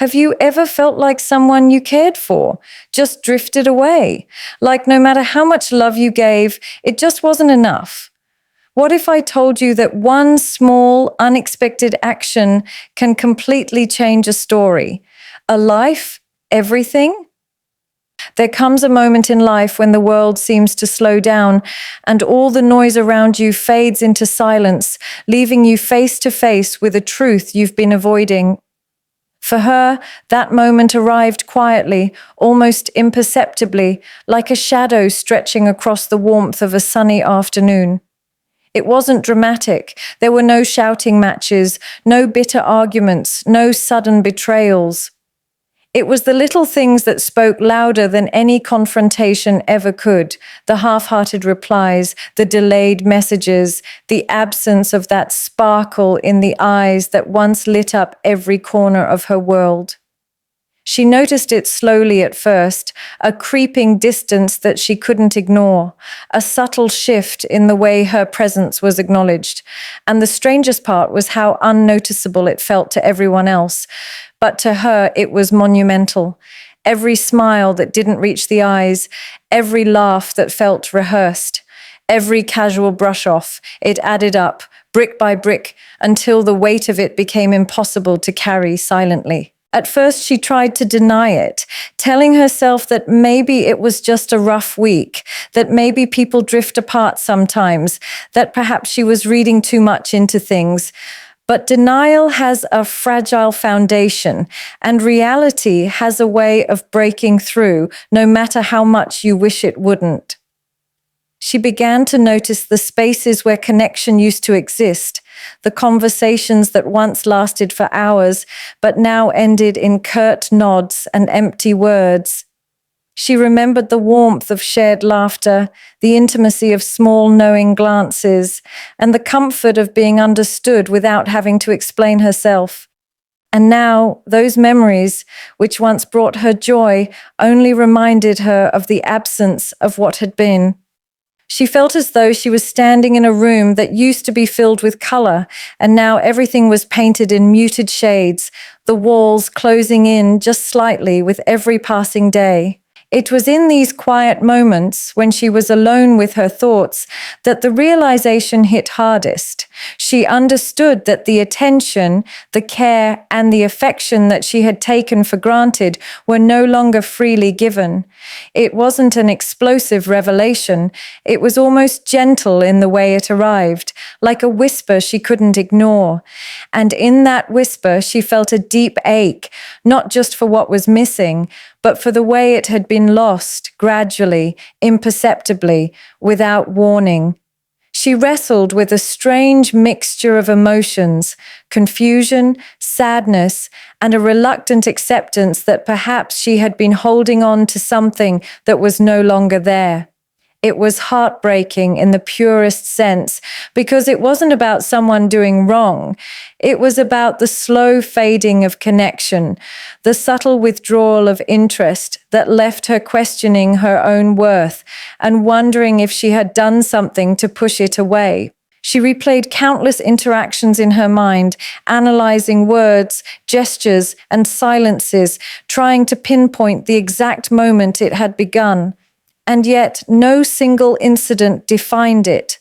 Have you ever felt like someone you cared for just drifted away? Like no matter how much love you gave, it just wasn't enough? What if I told you that one small, unexpected action can completely change a story, a life, everything? There comes a moment in life when the world seems to slow down and all the noise around you fades into silence, leaving you face to face with a truth you've been avoiding. For her, that moment arrived quietly, almost imperceptibly, like a shadow stretching across the warmth of a sunny afternoon. It wasn't dramatic. There were no shouting matches, no bitter arguments, no sudden betrayals. It was the little things that spoke louder than any confrontation ever could. The half-hearted replies, the delayed messages, the absence of that sparkle in the eyes that once lit up every corner of her world. She noticed it slowly at first, a creeping distance that she couldn't ignore, a subtle shift in the way her presence was acknowledged. And the strangest part was how unnoticeable it felt to everyone else. But to her, it was monumental. Every smile that didn't reach the eyes, every laugh that felt rehearsed, every casual brush off, it added up, brick by brick, until the weight of it became impossible to carry silently. At first, she tried to deny it, telling herself that maybe it was just a rough week, that maybe people drift apart sometimes, that perhaps she was reading too much into things. But denial has a fragile foundation, and reality has a way of breaking through, no matter how much you wish it wouldn't. She began to notice the spaces where connection used to exist, the conversations that once lasted for hours, but now ended in curt nods and empty words. She remembered the warmth of shared laughter, the intimacy of small knowing glances, and the comfort of being understood without having to explain herself. And now, those memories, which once brought her joy, only reminded her of the absence of what had been. She felt as though she was standing in a room that used to be filled with color, and now everything was painted in muted shades, the walls closing in just slightly with every passing day. It was in these quiet moments, when she was alone with her thoughts, that the realization hit hardest. She understood that the attention, the care, and the affection that she had taken for granted were no longer freely given. It wasn't an explosive revelation. It was almost gentle in the way it arrived, like a whisper she couldn't ignore. And in that whisper, she felt a deep ache, not just for what was missing, but for the way it had been lost, gradually, imperceptibly, without warning. She wrestled with a strange mixture of emotions, confusion, sadness, and a reluctant acceptance that perhaps she had been holding on to something that was no longer there. It was heartbreaking in the purest sense, because it wasn't about someone doing wrong. It was about the slow fading of connection, the subtle withdrawal of interest that left her questioning her own worth and wondering if she had done something to push it away. She replayed countless interactions in her mind, analyzing words, gestures, and silences, trying to pinpoint the exact moment it had begun. And yet no single incident defined it.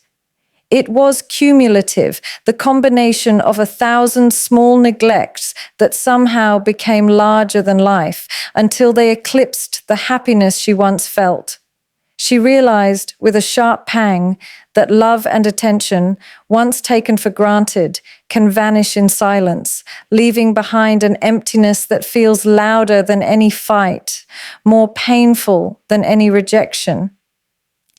It was cumulative, the combination of 1,000 small neglects that somehow became larger than life until they eclipsed the happiness she once felt. She realized with a sharp pang that love and attention, once taken for granted, can vanish in silence, leaving behind an emptiness that feels louder than any fight, more painful than any rejection.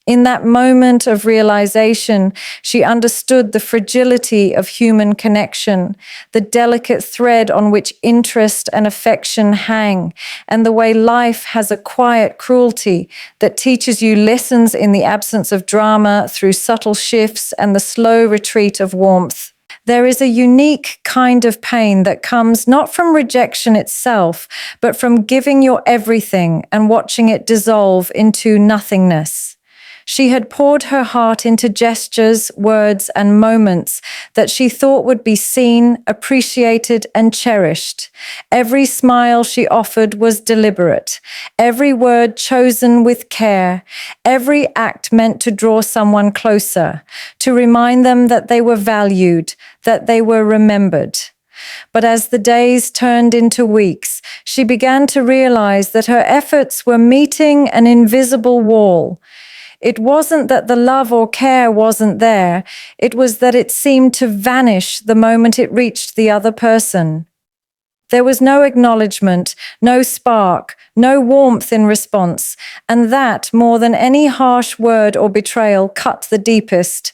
In that moment of realization, she understood the fragility of human connection, the delicate thread on which interest and affection hang, and the way life has a quiet cruelty that teaches you lessons in the absence of drama through subtle shifts and the slow retreat of warmth. There is a unique kind of pain that comes not from rejection itself, but from giving your everything and watching it dissolve into nothingness. She had poured her heart into gestures, words, and moments that she thought would be seen, appreciated, and cherished. Every smile she offered was deliberate, every word chosen with care, every act meant to draw someone closer, to remind them that they were valued, that they were remembered. But as the days turned into weeks, she began to realize that her efforts were meeting an invisible wall. It wasn't that the love or care wasn't there, it was that it seemed to vanish the moment it reached the other person. There was no acknowledgement, no spark, no warmth in response, and that, more than any harsh word or betrayal, cut the deepest.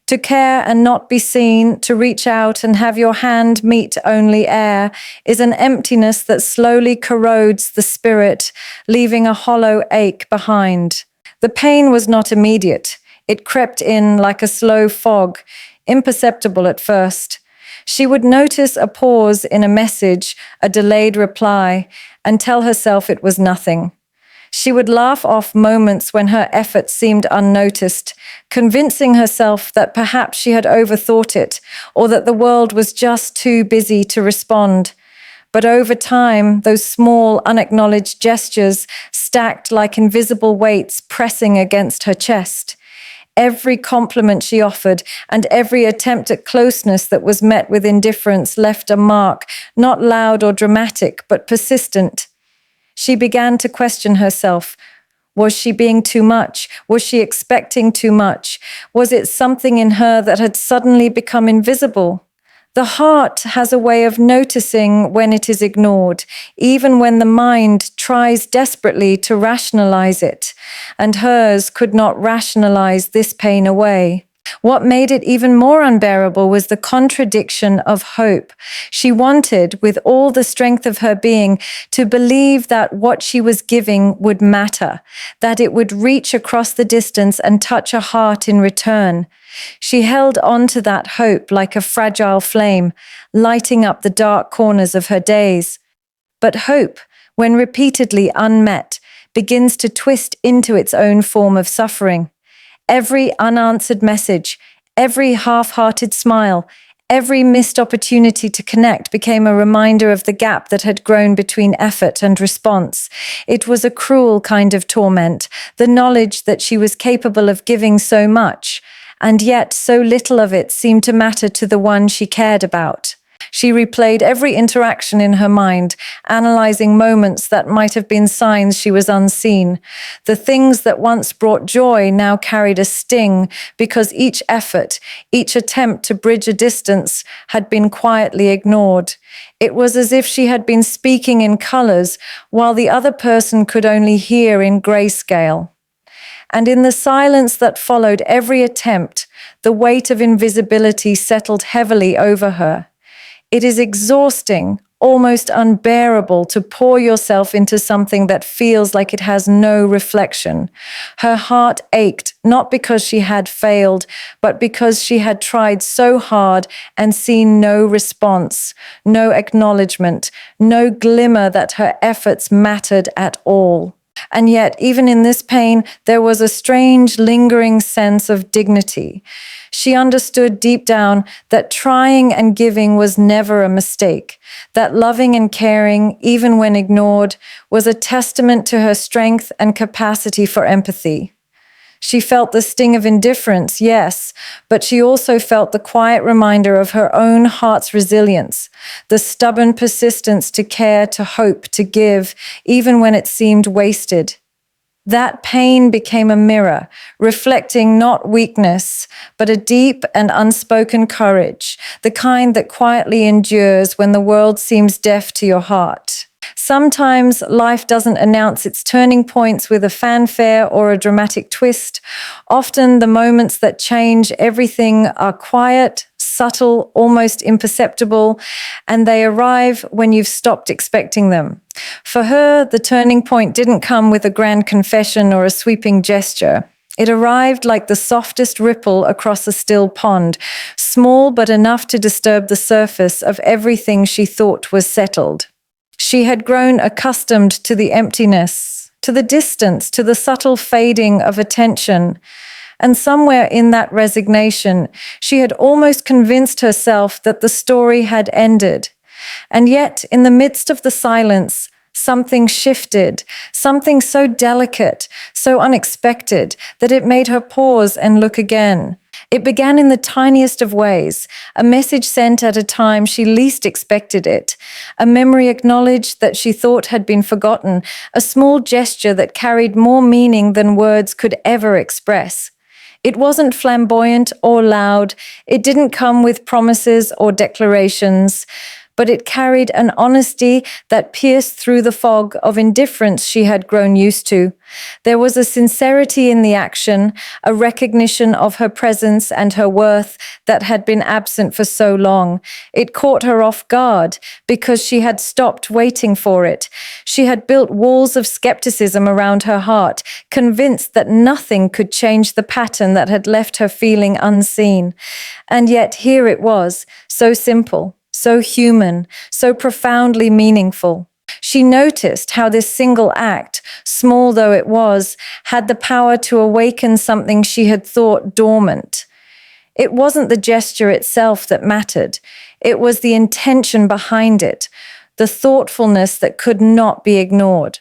To care and not be seen, to reach out and have your hand meet only air, is an emptiness that slowly corrodes the spirit, leaving a hollow ache behind. The pain was not immediate. It crept in like a slow fog, imperceptible at first. She would notice a pause in a message, a delayed reply, and tell herself it was nothing. She would laugh off moments when her efforts seemed unnoticed, convincing herself that perhaps she had overthought it, or that the world was just too busy to respond. But over time, those small, unacknowledged gestures stacked like invisible weights pressing against her chest. Every compliment she offered and every attempt at closeness that was met with indifference left a mark, not loud or dramatic, but persistent. She began to question herself. Was she being too much? Was she expecting too much? Was it something in her that had suddenly become invisible? The heart has a way of noticing when it is ignored, even when the mind tries desperately to rationalize it, and hers could not rationalize this pain away. What made it even more unbearable was the contradiction of hope. She wanted, with all the strength of her being, to believe that what she was giving would matter, that it would reach across the distance and touch a heart in return. She held on to that hope like a fragile flame, lighting up the dark corners of her days. But hope, when repeatedly unmet, begins to twist into its own form of suffering. Every unanswered message, every half-hearted smile, every missed opportunity to connect became a reminder of the gap that had grown between effort and response. It was a cruel kind of torment, the knowledge that she was capable of giving so much, and yet so little of it seemed to matter to the one she cared about. She replayed every interaction in her mind, analyzing moments that might have been signs she was unseen. The things that once brought joy now carried a sting because each effort, each attempt to bridge a distance had been quietly ignored. It was as if she had been speaking in colors while the other person could only hear in grayscale. And in the silence that followed every attempt, the weight of invisibility settled heavily over her. It is exhausting, almost unbearable to pour yourself into something that feels like it has no reflection. Her heart ached, not because she had failed, but because she had tried so hard and seen no response, no acknowledgement, no glimmer that her efforts mattered at all. And yet, even in this pain, there was a strange, lingering sense of dignity. She understood deep down that trying and giving was never a mistake, that loving and caring, even when ignored, was a testament to her strength and capacity for empathy. She felt the sting of indifference, yes, but she also felt the quiet reminder of her own heart's resilience, the stubborn persistence to care, to hope, to give, even when it seemed wasted. That pain became a mirror, reflecting not weakness, but a deep and unspoken courage, the kind that quietly endures when the world seems deaf to your heart. Sometimes life doesn't announce its turning points with a fanfare or a dramatic twist. Often the moments that change everything are quiet, subtle, almost imperceptible, and they arrive when you've stopped expecting them. For her, the turning point didn't come with a grand confession or a sweeping gesture. It arrived like the softest ripple across a still pond, small but enough to disturb the surface of everything she thought was settled. She had grown accustomed to the emptiness, to the distance, to the subtle fading of attention. And somewhere in that resignation, she had almost convinced herself that the story had ended. And yet, in the midst of the silence, something shifted, something so delicate, so unexpected, that it made her pause and look again. It began in the tiniest of ways, a message sent at a time she least expected it, a memory acknowledged that she thought had been forgotten, a small gesture that carried more meaning than words could ever express. It wasn't flamboyant or loud, it didn't come with promises or declarations, but it carried an honesty that pierced through the fog of indifference she had grown used to. There was a sincerity in the action, a recognition of her presence and her worth that had been absent for so long. It caught her off guard because she had stopped waiting for it. She had built walls of skepticism around her heart, convinced that nothing could change the pattern that had left her feeling unseen. And yet here it was, so simple, so human, so profoundly meaningful. She noticed how this single act, small though it was, had the power to awaken something she had thought dormant. It wasn't the gesture itself that mattered. It was the intention behind it, the thoughtfulness that could not be ignored.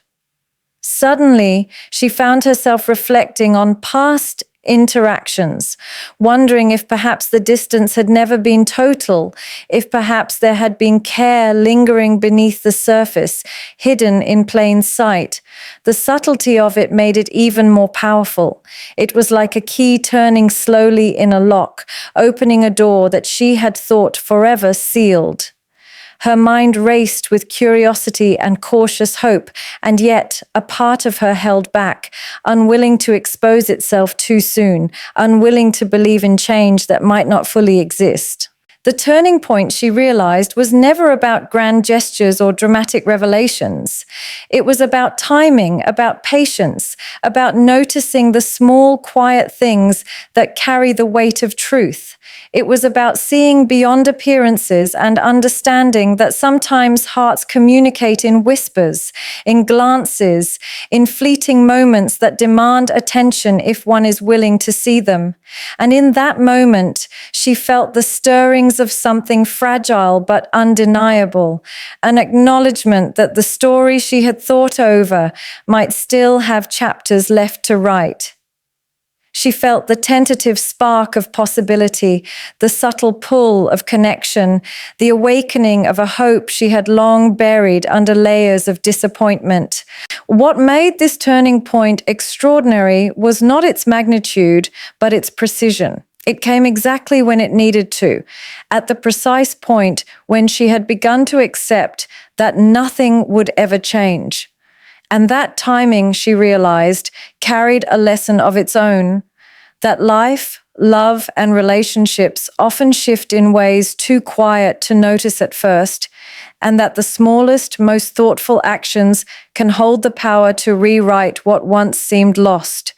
Suddenly, she found herself reflecting on past interactions, wondering if perhaps the distance had never been total, if perhaps there had been care lingering beneath the surface, hidden in plain sight. The subtlety of it made it even more powerful. It was like a key turning slowly in a lock, opening a door that she had thought forever sealed. Her mind raced with curiosity and cautious hope, and yet a part of her held back, unwilling to expose itself too soon, unwilling to believe in change that might not fully exist. The turning point, she realized, was never about grand gestures or dramatic revelations. It was about timing, about patience, about noticing the small, quiet things that carry the weight of truth. It was about seeing beyond appearances and understanding that sometimes hearts communicate in whispers, in glances, in fleeting moments that demand attention if one is willing to see them. And in that moment, she felt the stirrings of something fragile but undeniable, an acknowledgement that the story she had thought over might still have chapters left to write. She felt the tentative spark of possibility, the subtle pull of connection, the awakening of a hope she had long buried under layers of disappointment. What made this turning point extraordinary was not its magnitude, but its precision. It came exactly when it needed to, at the precise point when she had begun to accept that nothing would ever change. And that timing, she realized, carried a lesson of its own, that life, love, and relationships often shift in ways too quiet to notice at first, and that the smallest, most thoughtful actions can hold the power to rewrite what once seemed lost.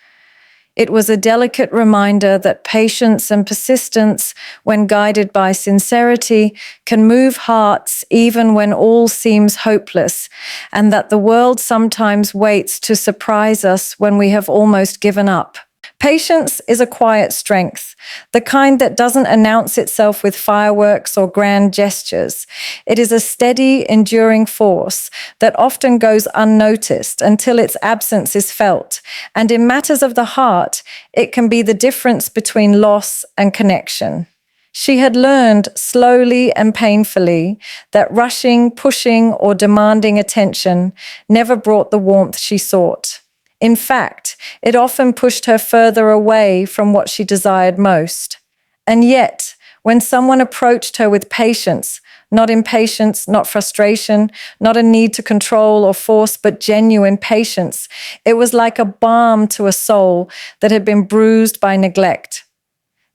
It was a delicate reminder that patience and persistence, when guided by sincerity, can move hearts even when all seems hopeless, and that the world sometimes waits to surprise us when we have almost given up. Patience is a quiet strength, the kind that doesn't announce itself with fireworks or grand gestures. It is a steady, enduring force that often goes unnoticed until its absence is felt. And in matters of the heart, it can be the difference between loss and connection. She had learned slowly and painfully that rushing, pushing, or demanding attention never brought the warmth she sought. In fact, it often pushed her further away from what she desired most. And yet, when someone approached her with patience, not impatience, not frustration, not a need to control or force, but genuine patience, it was like a balm to a soul that had been bruised by neglect.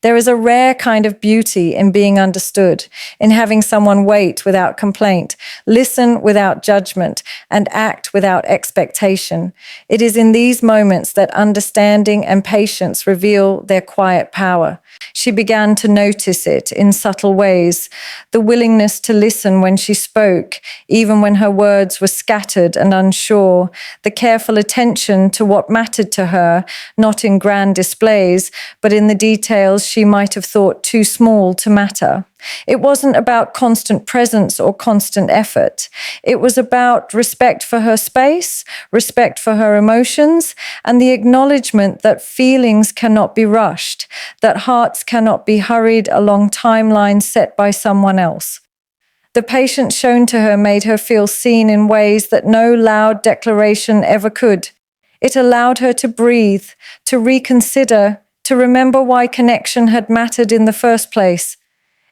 There is a rare kind of beauty in being understood, in having someone wait without complaint, listen without judgment, and act without expectation. It is in these moments that understanding and patience reveal their quiet power. She began to notice it in subtle ways, the willingness to listen when she spoke, even when her words were scattered and unsure, the careful attention to what mattered to her, not in grand displays, but in the details she might have thought too small to matter. It wasn't about constant presence or constant effort. It was about respect for her space, respect for her emotions, and the acknowledgement that feelings cannot be rushed, that hearts cannot be hurried along timelines set by someone else. The patience shown to her made her feel seen in ways that no loud declaration ever could. It allowed her to breathe, to reconsider, to remember why connection had mattered in the first place.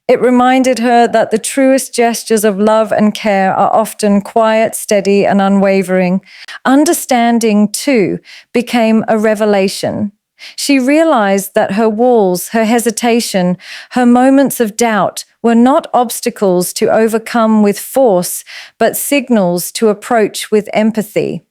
It reminded her that the truest gestures of love and care are often quiet, steady, and unwavering. Understanding, too, became a revelation. She realized that her walls, her hesitation, her moments of doubt were not obstacles to overcome with force, but signals to approach with empathy.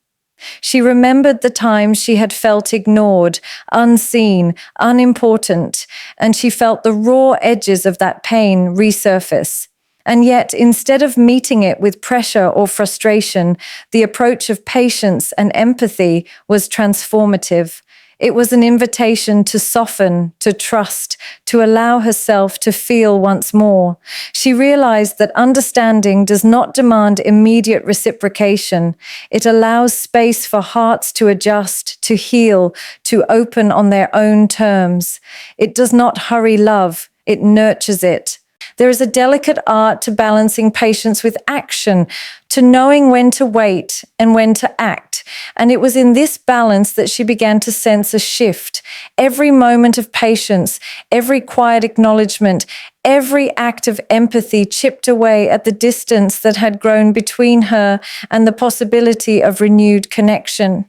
She remembered the times she had felt ignored, unseen, unimportant, and she felt the raw edges of that pain resurface. And yet, instead of meeting it with pressure or frustration, the approach of patience and empathy was transformative. It was an invitation to soften, to trust, to allow herself to feel once more. She realized that understanding does not demand immediate reciprocation. It allows space for hearts to adjust, to heal, to open on their own terms. It does not hurry love, it nurtures it. There is a delicate art to balancing patience with action, to knowing when to wait and when to act. And it was in this balance that she began to sense a shift. Every moment of patience, every quiet acknowledgement, every act of empathy chipped away at the distance that had grown between her and the possibility of renewed connection.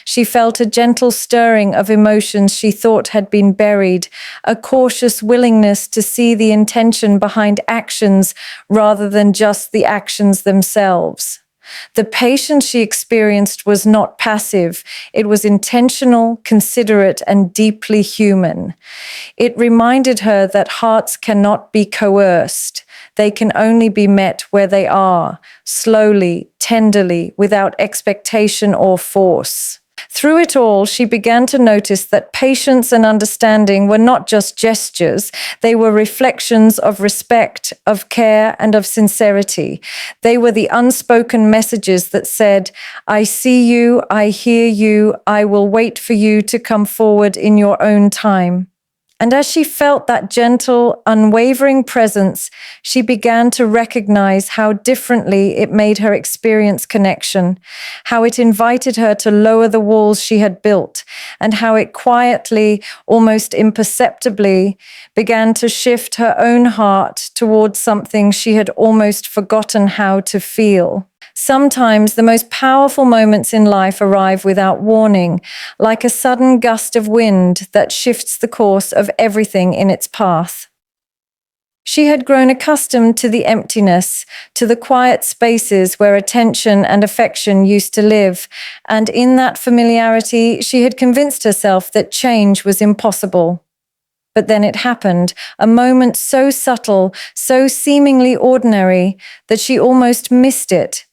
She felt a gentle stirring of emotions she thought had been buried, a cautious willingness to see the intention behind actions rather than just the actions themselves. The patience she experienced was not passive. It was intentional, considerate, and deeply human. It reminded her that hearts cannot be coerced. They can only be met where they are, slowly, tenderly, without expectation or force. Through it all, she began to notice that patience and understanding were not just gestures. They were reflections of respect, of care, and of sincerity. They were the unspoken messages that said, "I see you, I hear you, I will wait for you to come forward in your own time." And as she felt that gentle, unwavering presence, she began to recognize how differently it made her experience connection, how it invited her to lower the walls she had built, and how it quietly, almost imperceptibly, began to shift her own heart towards something she had almost forgotten how to feel. Sometimes the most powerful moments in life arrive without warning, like a sudden gust of wind that shifts the course of everything in its path. She had grown accustomed to the emptiness, to the quiet spaces where attention and affection used to live, and in that familiarity, she had convinced herself that change was impossible. But then it happened, a moment so subtle, so seemingly ordinary, that she almost missed it.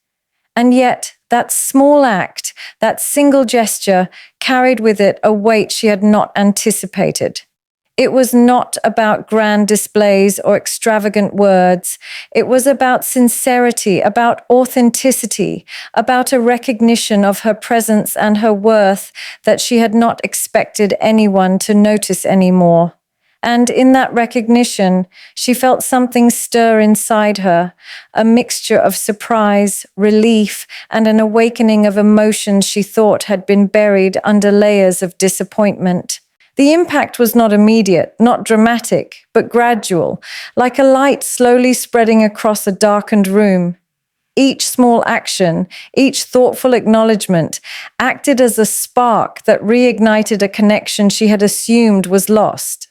And yet, that small act, that single gesture, carried with it a weight she had not anticipated. It was not about grand displays or extravagant words. It was about sincerity, about authenticity, about a recognition of her presence and her worth that she had not expected anyone to notice anymore. And in that recognition, she felt something stir inside her, a mixture of surprise, relief, and an awakening of emotions she thought had been buried under layers of disappointment. The impact was not immediate, not dramatic, but gradual, like a light slowly spreading across a darkened room. Each small action, each thoughtful acknowledgement, acted as a spark that reignited a connection she had assumed was lost.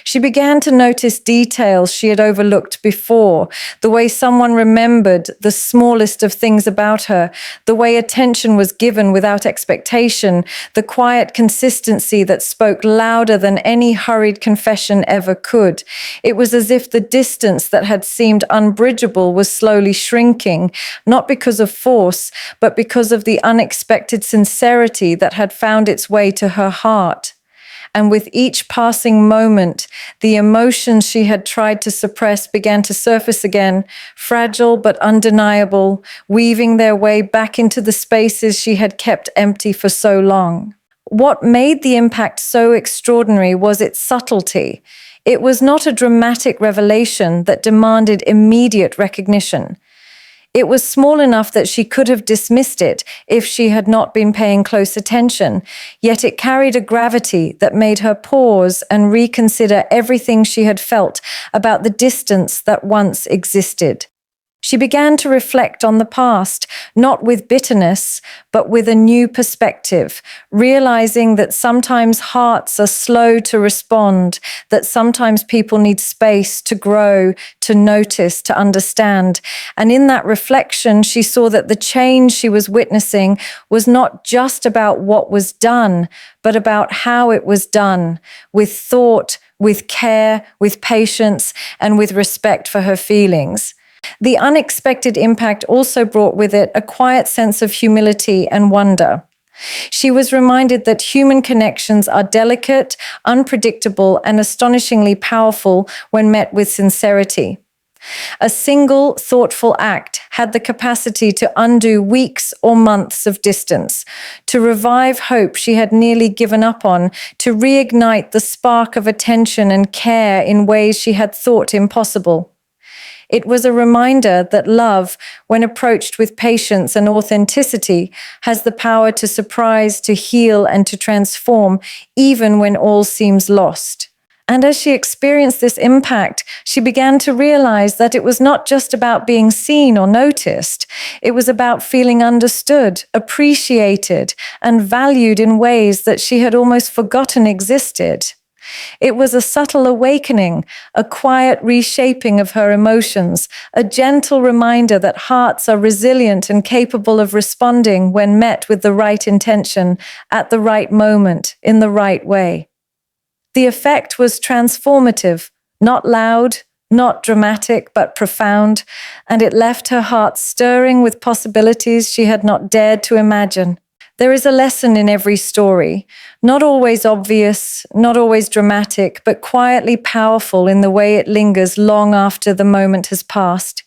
She began to notice details she had overlooked before, the way someone remembered the smallest of things about her, the way attention was given without expectation, the quiet consistency that spoke louder than any hurried confession ever could. It was as if the distance that had seemed unbridgeable was slowly shrinking, not because of force, but because of the unexpected sincerity that had found its way to her heart. And with each passing moment, the emotions she had tried to suppress began to surface again, fragile but undeniable, weaving their way back into the spaces she had kept empty for so long. What made the impact so extraordinary was its subtlety. It was not a dramatic revelation that demanded immediate recognition. It was small enough that she could have dismissed it if she had not been paying close attention, yet it carried a gravity that made her pause and reconsider everything she had felt about the distance that once existed. She began to reflect on the past, not with bitterness, but with a new perspective, realizing that sometimes hearts are slow to respond, that sometimes people need space to grow, to notice, to understand. And in that reflection, she saw that the change she was witnessing was not just about what was done, but about how it was done, with thought, with care, with patience, and with respect for her feelings. The unexpected impact also brought with it a quiet sense of humility and wonder. She was reminded that human connections are delicate, unpredictable, and astonishingly powerful when met with sincerity. A single thoughtful act had the capacity to undo weeks or months of distance, to revive hope she had nearly given up on, to reignite the spark of attention and care in ways she had thought impossible. It was a reminder that love, when approached with patience and authenticity, has the power to surprise, to heal, and to transform, even when all seems lost. And as she experienced this impact, she began to realize that it was not just about being seen or noticed. It was about feeling understood, appreciated, and valued in ways that she had almost forgotten existed. It was a subtle awakening, a quiet reshaping of her emotions, a gentle reminder that hearts are resilient and capable of responding when met with the right intention, at the right moment, in the right way. The effect was transformative, not loud, not dramatic, but profound, and it left her heart stirring with possibilities she had not dared to imagine. There is a lesson in every story, not always obvious, not always dramatic, but quietly powerful in the way it lingers long after the moment has passed.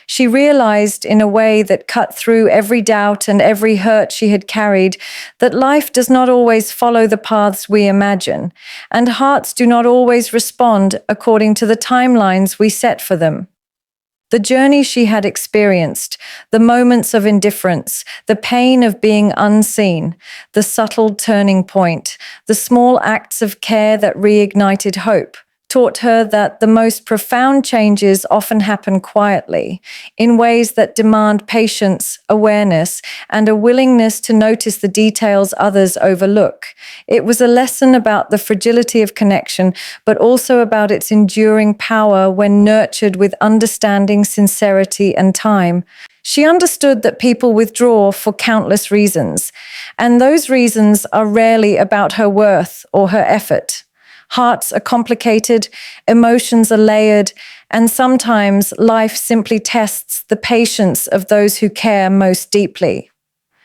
She realized in a way that cut through every doubt and every hurt she had carried that life does not always follow the paths we imagine, and hearts do not always respond according to the timelines we set for them. The journey she had experienced, the moments of indifference, the pain of being unseen, the subtle turning point, the small acts of care that reignited hope, taught her that the most profound changes often happen quietly, in ways that demand patience, awareness, and a willingness to notice the details others overlook. It was a lesson about the fragility of connection, but also about its enduring power when nurtured with understanding, sincerity, and time. She understood that people withdraw for countless reasons, and those reasons are rarely about her worth or her effort. Hearts are complicated, emotions are layered, and sometimes life simply tests the patience of those who care most deeply.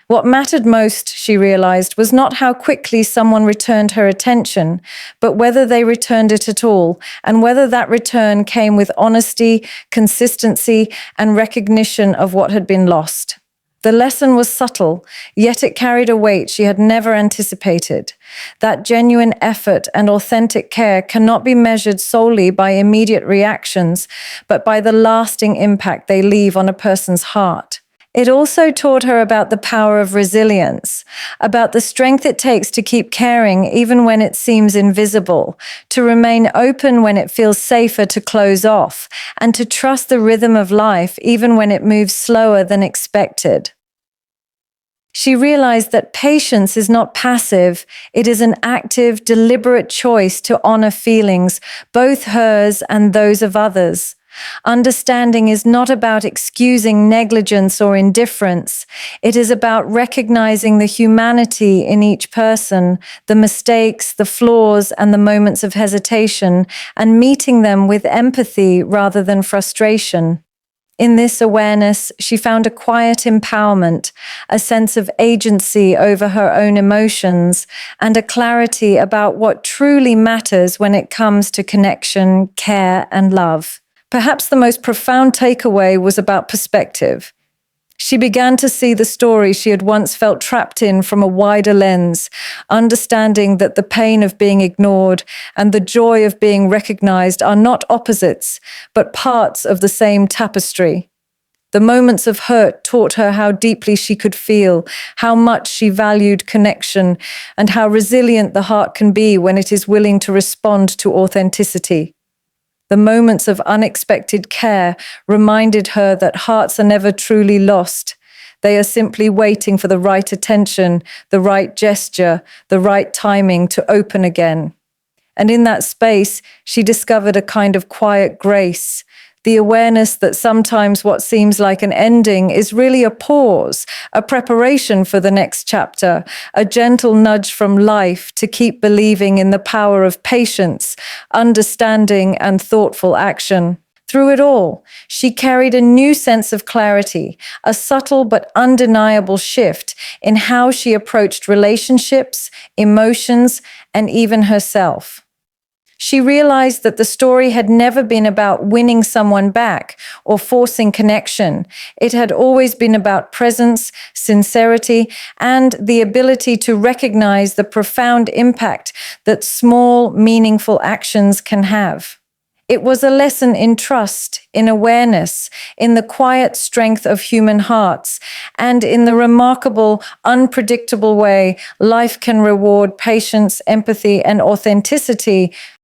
What mattered most, she realized, was not how quickly someone returned her attention, but whether they returned it at all, and whether that return came with honesty, consistency, and recognition of what had been lost. The lesson was subtle, yet it carried a weight she had never anticipated. That genuine effort and authentic care cannot be measured solely by immediate reactions, but by the lasting impact they leave on a person's heart. It also taught her about the power of resilience, about the strength it takes to keep caring even when it seems invisible, to remain open when it feels safer to close off, and to trust the rhythm of life even when it moves slower than expected. She realized that patience is not passive. It is an active, deliberate choice to honor feelings, both hers and those of others. Understanding is not about excusing negligence or indifference. It is about recognizing the humanity in each person, the mistakes, the flaws, and the moments of hesitation, and meeting them with empathy rather than frustration. In this awareness, she found a quiet empowerment, a sense of agency over her own emotions, and a clarity about what truly matters when it comes to connection, care, and love. Perhaps the most profound takeaway was about perspective. She began to see the story she had once felt trapped in from a wider lens, understanding that the pain of being ignored and the joy of being recognized are not opposites, but parts of the same tapestry. The moments of hurt taught her how deeply she could feel, how much she valued connection, and how resilient the heart can be when it is willing to respond to authenticity. The moments of unexpected care reminded her that hearts are never truly lost. They are simply waiting for the right attention, the right gesture, the right timing to open again. And in that space, she discovered a kind of quiet grace, the awareness that sometimes what seems like an ending is really a pause, a preparation for the next chapter, a gentle nudge from life to keep believing in the power of patience, understanding, and thoughtful action. Through it all, she carried a new sense of clarity, a subtle but undeniable shift in how she approached relationships, emotions, and even herself. She realized that the story had never been about winning someone back or forcing connection. It had always been about presence, sincerity, and the ability to recognize the profound impact that small, meaningful actions can have. It was a lesson in trust, in awareness, in the quiet strength of human hearts, and in the remarkable, unpredictable way life can reward patience, empathy, and authenticity